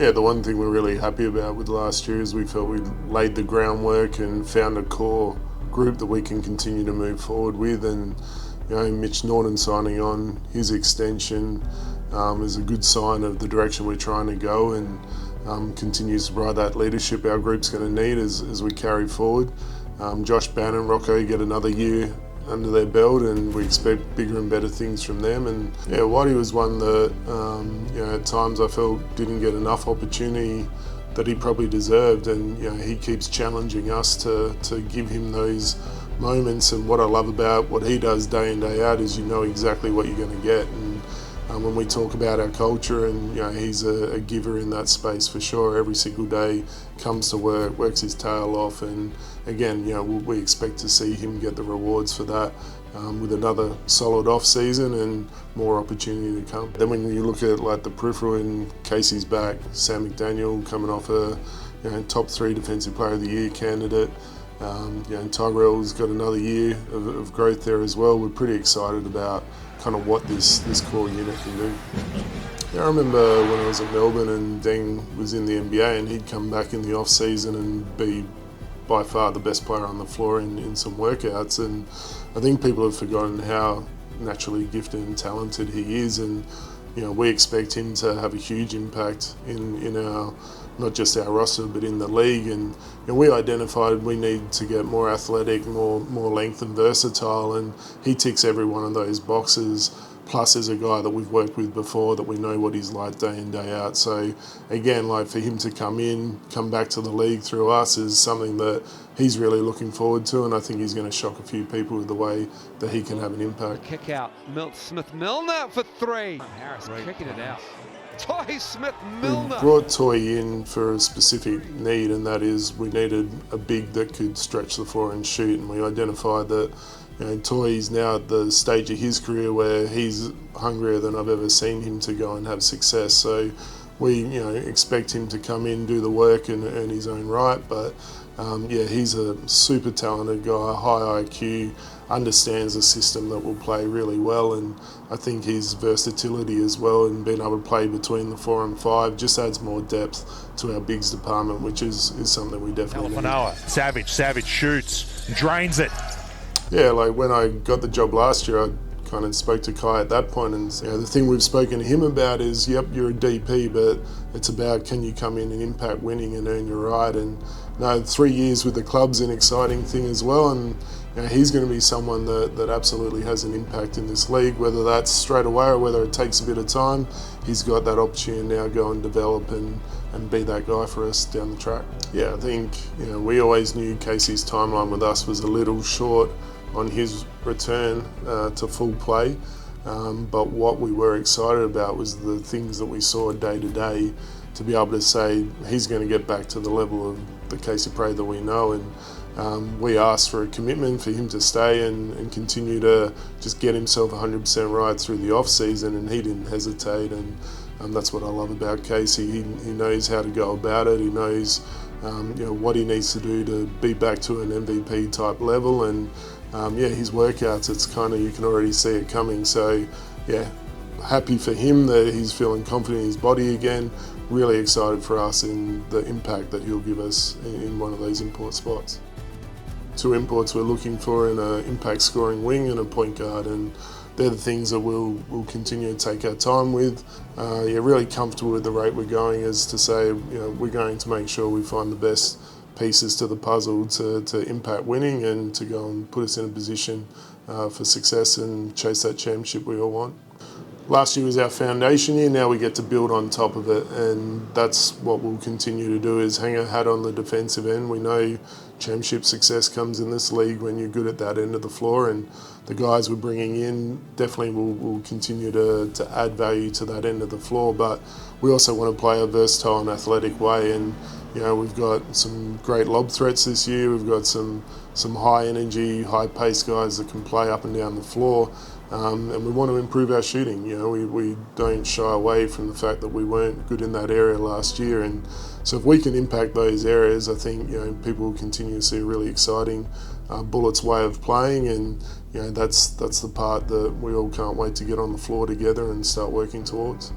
Yeah, the one thing we're really happy about with last year is we felt we laid the groundwork and found a core group that we can continue to move forward with. And Mitch Norton signing on, his extension is a good sign of the direction we're trying to go, and continues to provide that leadership our group's going to need as we carry forward. Josh Bannon, Rocco get another year under their belt, and we expect bigger and better things from them. And yeah, Whitey was one that at times I felt didn't get enough opportunity that he probably deserved, and he keeps challenging us to give him those moments. And what I love about what he does day in, day out is exactly what you're going to get. And when we talk about our culture, and he's a giver in that space for sure. Every single day comes to work, works his tail off, and again, we expect to see him get the rewards for that with another solid off season and more opportunity to come. Then when you look at like the peripheral, and Casey's back, Sam McDaniel coming off a top 3 Defensive Player of the Year candidate. Tyrell's got another year of growth there as well. We're pretty excited about kind of what this core unit can do. I remember when I was at Melbourne and Deng was in the NBA, and he'd come back in the off season and be by far the best player on the floor in some workouts, and I think people have forgotten how naturally gifted and talented he is, and we expect him to have a huge impact in our, not just our roster, but in the league. And we identified we need to get more athletic, more length and versatile, and he ticks every one of those boxes. Plus, as a guy that we've worked with before, that we know what he's like day in, day out. So again, like for him to come back to the league through us is something that he's really looking forward to, and I think he's going to shock a few people with the way that he can have an impact. Kick out, Smith-Milner for 3. Harris kicking it out. Toy Smith-Milner. We brought Toy in for a specific need, and that is we needed a big that could stretch the floor and shoot, and we identified that Toy is now at the stage of his career where he's hungrier than I've ever seen him to go and have success. So we expect him to come in, do the work and earn his own right, but he's a super talented guy, high IQ, understands the system that will play really well, and I think his versatility as well, and being able to play between the 4 and 5 just adds more depth to our bigs department, which is something we definitely need. Savage shoots, drains it. Yeah, like when I got the job last year, I kind of spoke to Kai at that point, and the thing we've spoken to him about is, yep, you're a DP, but it's about can you come in and impact winning and earn your right. And 3 years with the club's an exciting thing as well, and he's going to be someone that absolutely has an impact in this league, whether that's straight away or whether it takes a bit of time. He's got that opportunity now to go and develop and be that guy for us down the track. Yeah, I think we always knew Casey's timeline with us was a little short on his return to full play, but what we were excited about was the things that we saw day to day, to be able to say he's going to get back to the level of the Casey Prey that we know. And we asked for a commitment for him to stay and continue to just get himself 100% right through the off season, and he didn't hesitate, and that's what I love about Casey. He knows how to go about it. He knows what he needs to do to be back to an MVP type level, and his workouts, it's kind of, you can already see it coming. So happy for him that he's feeling confident in his body again. Really excited for us in the impact that he'll give us in one of those import spots. 2 imports we're looking for in an impact scoring wing and a point guard, and they're the things that we'll continue to take our time with. Really comfortable with the rate we're going, as to say we're going to make sure we find the best pieces to the puzzle to impact winning and to go and put us in a position for success and chase that championship we all want. Last year was our foundation year, now we get to build on top of it, and that's what we'll continue to do, is hang a hat on the defensive end. We know championship success comes in this league when you're good at that end of the floor, and the guys we're bringing in definitely will continue to add value to that end of the floor, but we also want to play a versatile and athletic way, and we've got some great lob threats this year. We've got some high energy, high pace guys that can play up and down the floor, and we want to improve our shooting. We don't shy away from the fact that we weren't good in that area last year, and so if we can impact those areas, I think people will continue to see a really exciting Bullets way of playing, and that's the part that we all can't wait to get on the floor together and start working towards.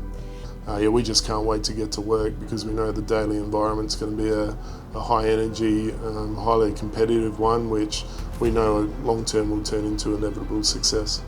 yeah, we just can't wait to get to work because we know the daily environment's going to be a high energy, highly competitive one, which we know long term will turn into inevitable success.